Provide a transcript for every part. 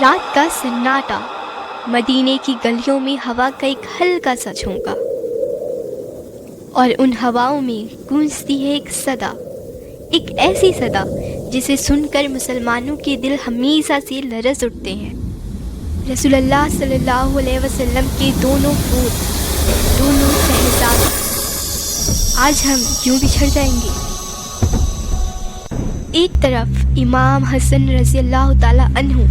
رات کا سناٹا، مدینے کی گلیوں میں ہوا کا ایک ہلکا سا جھونکا، اور ان ہواؤں میں گونجتی ہے ایک صدا، ایک ایسی صدا جسے سن کر مسلمانوں کے دل ہمیشہ سے لرز اٹھتے ہیں۔ رسول اللہ صلی اللہ علیہ وسلم کے دونوں پوت، دونوں شہزادے آج ہم یوں بچھڑ جائیں گے۔ ایک طرف امام حسن رضی اللہ تعالیٰ عنہ،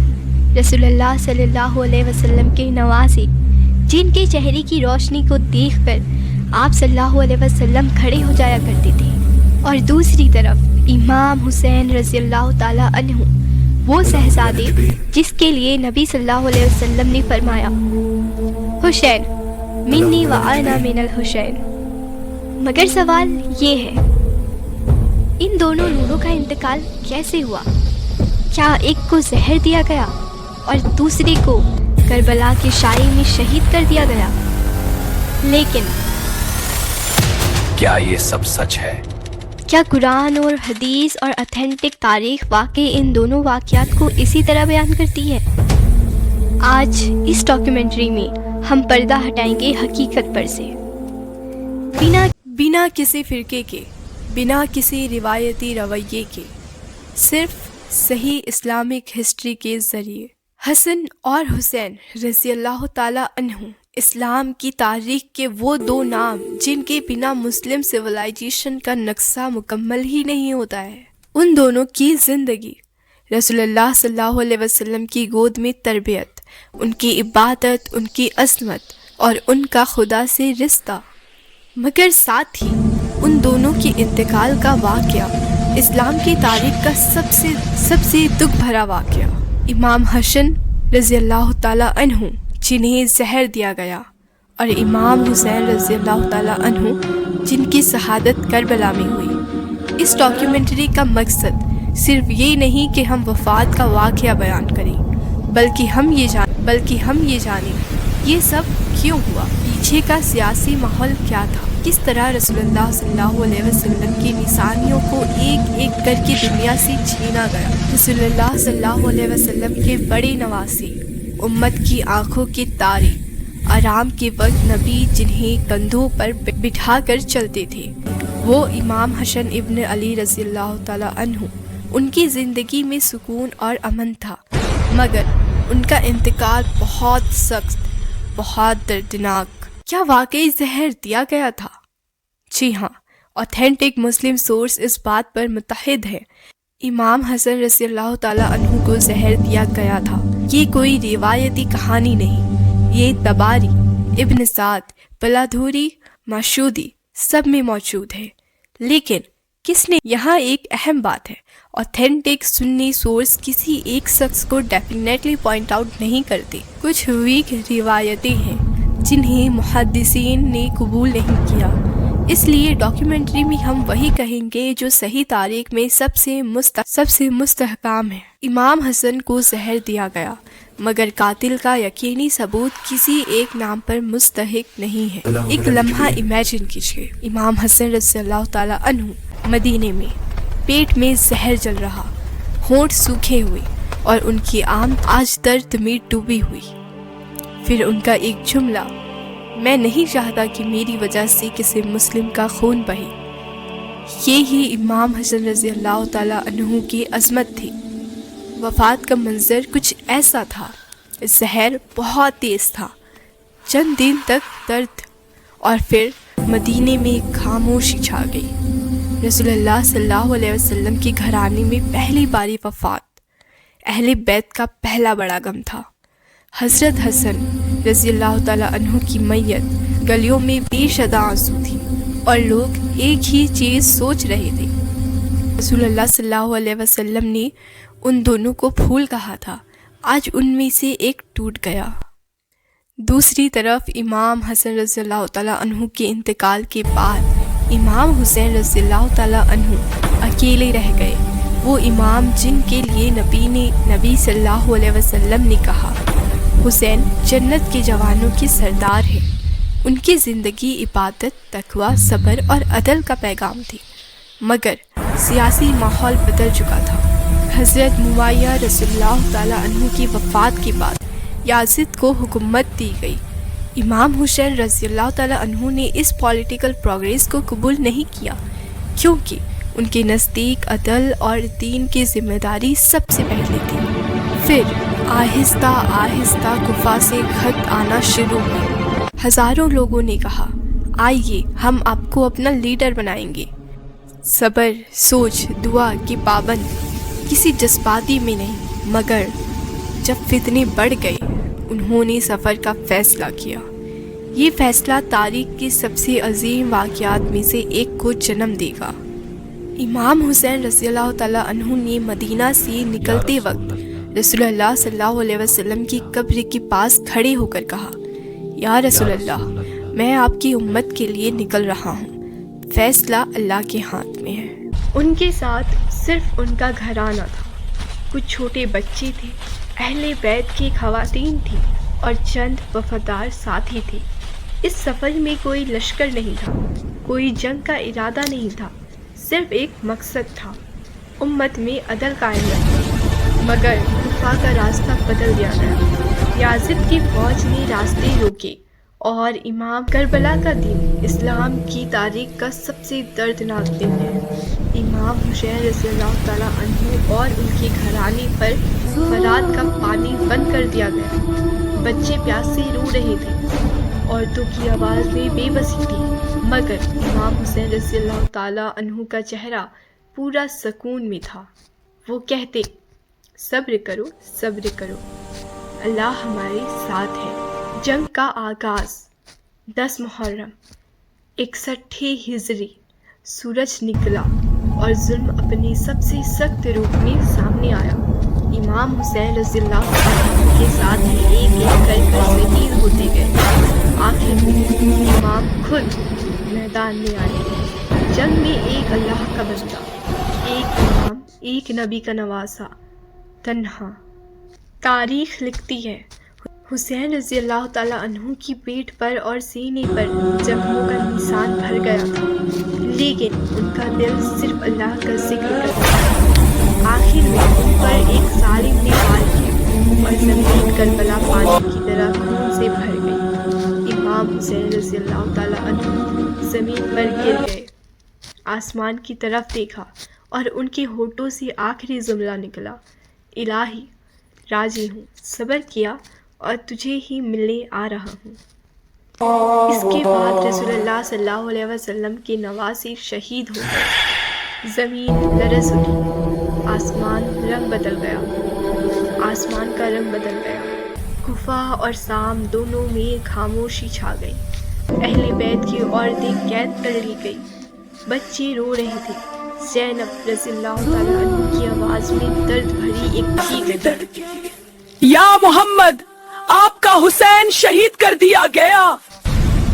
رسول اللہ صلی اللہ علیہ وسلم کے نواسے، جن کے چہرے کی روشنی کو دیکھ کر آپ صلی اللہ علیہ وسلم کھڑے ہو جایا کرتے تھے، اور دوسری طرف امام حسین رضی اللہ تعالیٰ عنہ، وہ شہزادے جس کے لیے نبی صلی اللہ علیہ وسلم نے فرمایا حسین منی وانا من الحسین۔ مگر سوال یہ ہے، ان دونوں نوروں کا انتقال کیسے ہوا؟ کیا ایک کو زہر دیا گیا اور دوسرے کو کربلا کی شائی میں شہید کر دیا گیا؟ لیکن کیا یہ سب سچ ہے؟ کیا قرآن اور حدیث اور اتھینٹک تاریخ واقعی ان دونوں واقعات کو اسی طرح بیان کرتی ہے؟ آج اس ڈاکیومنٹری میں ہم پردہ ہٹائیں گے حقیقت پر سے، بنا کسی فرقے کے، بنا کسی روایتی رویے کے، صرف صحیح اسلامک ہسٹری کے ذریعے۔ حسن اور حسین رضی اللہ تعالیٰ عنہ اسلام کی تاریخ کے وہ دو نام جن کے بنا مسلم سویلائزیشن کا نقشہ مکمل ہی نہیں ہوتا ہے۔ ان دونوں کی زندگی، رسول اللہ صلی اللہ علیہ وسلم کی گود میں تربیت، ان کی عبادت، ان کی عظمت اور ان کا خدا سے رشتہ، مگر ساتھ ہی ان دونوں کے انتقال کا واقعہ اسلام کی تاریخ کا سب سے دکھ بھرا واقعہ۔ امام حسن رضی اللہ تعالیٰ عنہ جنہیں زہر دیا گیا، اور امام حسین رضی اللہ تعالیٰ عنہ جن کی شہادت کربلا میں ہوئی۔ اس ڈاکیومنٹری کا مقصد صرف یہ نہیں کہ ہم وفات کا واقعہ بیان کریں، بلکہ ہم یہ جانیں یہ سب کیوں ہوا، پیچھے کا سیاسی ماحول کیا تھا، کس طرح رسول اللہ صلی اللہ علیہ وسلم کی نشانیوں کو ایک ایک کر کے دنیا سے چھینا گیا۔ رسول اللہ صلی اللہ علیہ وسلم کے بڑے نواسے، امت کی آنکھوں کے تارے، آرام کے وقت نبی جنہیں کندھوں پر بٹھا کر چلتے تھے، وہ امام حسن ابن علی رضی اللہ تعالیٰ عنہ۔ ان کی زندگی میں سکون اور امن تھا، مگر ان کا انتقال بہت سخت، بہت دردناک۔ کیا واقعی زہر دیا گیا تھا؟ جی ہاں، اوتھینٹک مسلم سورس اس بات پر متحد ہے، امام حسن رضی اللہ تعالیٰ عنہ کو زہر دیا گیا تھا۔ یہ کوئی روایتی کہانی نہیں، یہ تباری، ابن سعد، بلادھوری، ماشودی سب میں موجود ہے۔ لیکن کس نے؟ یہاں ایک اہم بات ہے، اوتھینٹک سنی سورس کسی ایک شخص کو ڈیفینیٹلی پوائنٹ آؤٹ نہیں کرتے۔ کچھ ویک روایتیں ہیں جنہیں محدثین نے قبول نہیں کیا، اس لیے ڈاکیومنٹری میں ہم وہی کہیں گے جو صحیح تاریخ میں سب سے مستحکم ہے۔ امام حسن کو زہر دیا گیا، مگر قاتل کا یقینی ثبوت کسی ایک نام پر مستحق نہیں ہے۔ ایک لمحہ امیجن کیجیے، امام حسن رضی اللہ تعالیٰ عنہ مدینے میں، پیٹ میں زہر جل رہا، ہونٹ سوکھے ہوئے، اور ان کی آنکھ آج درد میں ڈوبی ہوئی۔ پھر ان کا ایک جملہ، میں نہیں چاہتا کہ میری وجہ سے کسی مسلم کا خون بہے۔ یہ ہی امام حسن رضی اللہ تعالیٰ عنہ کی عظمت تھی۔ وفات کا منظر کچھ ایسا تھا، زہر بہت تیز تھا، چند دن تک درد، اور پھر مدینے میں خاموشی چھا گئی۔ رسول اللہ صلی اللہ علیہ وسلم کی گھرانے میں پہلی باری وفات، اہل بیت کا پہلا بڑا غم تھا۔ حضرت حسن رضی اللہ تعالیٰ عنہ کی میت، گلیوں میں بے شدہ آنسو تھی، اور لوگ ایک ہی چیز سوچ رہے تھے۔ رسول اللہ صلی اللہ علیہ وسلم نے ان دونوں کو پھول کہا تھا، آج ان میں سے ایک ٹوٹ گیا۔ دوسری طرف امام حسن رضی اللہ تعالیٰ عنہ کے انتقال کے بعد امام حسین رضی اللہ تعالیٰ عنہ اکیلے رہ گئے، وہ امام جن کے لیے نبی صلی اللہ علیہ وسلم نے کہا حسین جنت کے جوانوں کے سردار ہیں۔ ان کی زندگی عبادت، تقوی، صبر اور عدل کا پیغام تھی، مگر سیاسی ماحول بدل چکا تھا۔ حضرت معاویہ رضی اللہ تعالیٰ عنہ کی وفات کے بعد یزید کو حکومت دی گئی۔ امام حسین رضی اللہ تعالیٰ عنہ نے اس پولیٹیکل پروگریس کو قبول نہیں کیا، کیونکہ ان کے نزدیک عدل اور دین کی ذمہ داری سب سے پہلے تھی۔ پھر آہستہ آہستہ کوفہ سے خط آنا شروع ہوئے۔ ہزاروں لوگوں نے کہا، آئیے ہم آپ کو اپنا لیڈر بنائیں گے۔ صبر، سوچ، دعا کی پابند، کسی جذباتی میں نہیں، مگر جب فتنے بڑھ گئے انہوں نے سفر کا فیصلہ کیا۔ یہ فیصلہ تاریخ کے سب سے عظیم واقعات میں سے ایک کو جنم دے گا۔ امام حسین رضی اللہ تعالیٰ عنہ نے مدینہ سے نکلتے وقت رسول اللہ صلی اللہ علیہ وسلم کی قبر کے پاس کھڑے ہو کر کہا، یا رسول اللہ، میں آپ کی امت کے لیے نکل رہا ہوں، فیصلہ اللہ کے ہاتھ میں ہے۔ ان کے ساتھ صرف ان کا گھرانہ تھا، کچھ چھوٹے بچے تھے، اہل بیت کی خواتین تھیں اور چند وفادار ساتھی تھے۔ اس سفر میں کوئی لشکر نہیں تھا، کوئی جنگ کا ارادہ نہیں تھا، صرف ایک مقصد تھا، امت میں عدل قائم رکھنا۔ مگر کوفہ کا راستہ بدل دیا گیا۔ یزید کی فوج نے راستے روکے اور امام کربلا کا دن اسلام کی تاریخ کا سب سے دردناک دن ہے۔ امام حسین رضی اللہ تعالیٰ عنہ اور ان کے گھرانے پر فرات کا پانی بند کر دیا گیا۔ بچے پیاس سے رو رہے تھے، عورتوں کی آواز میں بے بسی تھی، مگر امام حسین رضی اللہ تعالیٰ عنہ کا چہرہ پورا سکون میں تھا۔ وہ کہتے، صبر کرو، صبر کرو، اللہ ہمارے ساتھ ہے۔ جنگ کا آغاز 10 محرم 61 ہجری، سورج نکلا اور ظلم اپنے سب سے سخت روپ میں سامنے آیا۔ امام حسین رضی اللہ عنہ کے ساتھ ایک ایک کر شہید ہوتے گئے۔ آخر میں امام خود میدان میں آئے۔ جنگ میں ایک اللہ کا بندہ، ایک امام، ایک نبی کا نواسا، تنہا۔ تاریخ لکھتی ہے، حسین رضی اللہ تعالیٰ عنہ کی پیٹھ پر اور سینے پر زخموں کا نشان بھر گیا تھا، لیکن ان کا دل صرف اللہ کا ذکر کرتا تھا۔ آخر میں ان پر ایک ظالم نے وار کیا اور زمین کربلا پانی کی طرح خون سے بھر گئی۔ امام حسین رضی اللہ تعالیٰ عنہ زمین پر گر گئے۔ آسمان کی طرف دیکھا اور ان کے ہونٹوں سے آخری جملہ نکلا، الہی راضی ہوں، صبر کیا اور تجھے ہی ملنے آ رہا ہوں۔ اس کے بعد رسول اللہ صلی اللہ علیہ وسلم کے نواسی شہید ہو گئے۔ زمین لرز اٹھی، آسمان کا رنگ بدل گیا۔ کوفہ اور شام دونوں میں خاموشی چھا گئی۔ اہل بیت کی عورتیں قید کر لی گئی، بچے رو رہے تھے۔ زینب رضی اللہ تعالیٰ عنہ کی آواز میں درد بھری ایک چیخ تھی، یا محمد، آپ کا حسین شہید کر دیا گیا۔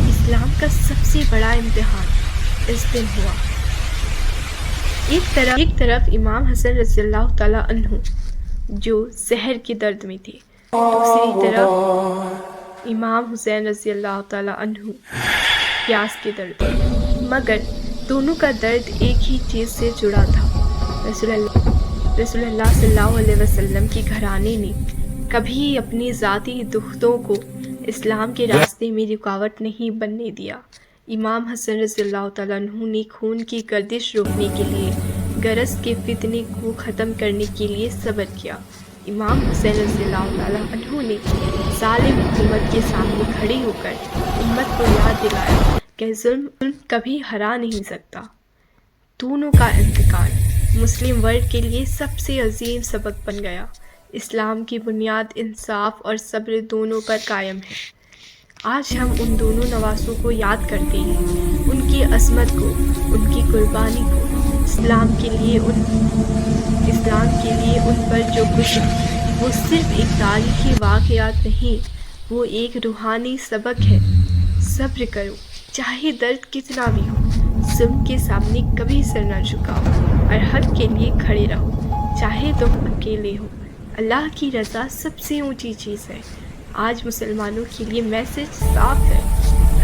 اسلام کا سب سے بڑا امتحان اس دن ہوا۔ ایک طرف امام حسن رضی اللہ تعالیٰ عنہ جو زہر کے درد میں تھے، دوسری طرف امام حسین رضی اللہ تعالیٰ عنہ پیاس کے درد میں، مگر دونوں کا درد ایک ہی چیز سے جڑا تھا۔ رسول اللہ صلی اللہ علیہ وسلم کے گھرانے نے کبھی اپنی ذاتی دکھوں کو اسلام کے راستے میں رکاوٹ نہیں بننے دیا۔ امام حسن رضی اللہ تعالیٰ عنہ نے خون کی گردش روکنے کے لیے، غرض کے فتنے کو ختم کرنے کے لیے صبر کیا۔ امام حسین رضی اللہ تعالیٰ عنہ نے ظالم حکومت کے سامنے کھڑے ہو کر امت کو یاد دلایا کہ ظلم کبھی ہرا نہیں سکتا۔ دونوں کا انتقال مسلم ورلڈ کے لیے سب سے عظیم سبق بن گیا۔ اسلام کی بنیاد انصاف اور صبر دونوں پر قائم ہے۔ آج ہم ان دونوں نواسوں کو یاد کرتے ہیں، ان کی عظمت کو، ان کی قربانی کو، اسلام کے لیے ان پر جو کچھ وہ صرف ایک تاریخی واقعات نہیں، وہ ایک روحانی سبق ہے۔ صبر کرو، چاہے درد کتنا بھی ہو، ظلم کے سامنے کبھی سر نہ جھکاؤ اور حق کے لیے کھڑے رہو، چاہے تم اکیلے ہو۔ اللہ کی رضا سب سے اونچی چیز ہے۔ آج مسلمانوں کے لیے میسج صاف ہے،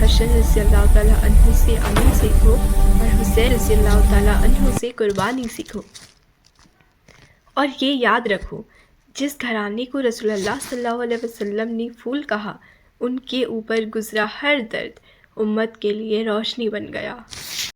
حسن رضی اللہ تعالیٰ عنہ سے امن سیکھو اور حسین رضی اللہ تعالیٰ عنہ سے قربانی سیکھو۔ اور یہ یاد رکھو، جس گھرانے کو رسول اللہ صلی اللہ علیہ وسلم نے پھول کہا، ان کے اوپر گزرا ہر درد امت کے لیے روشنی بن گیا۔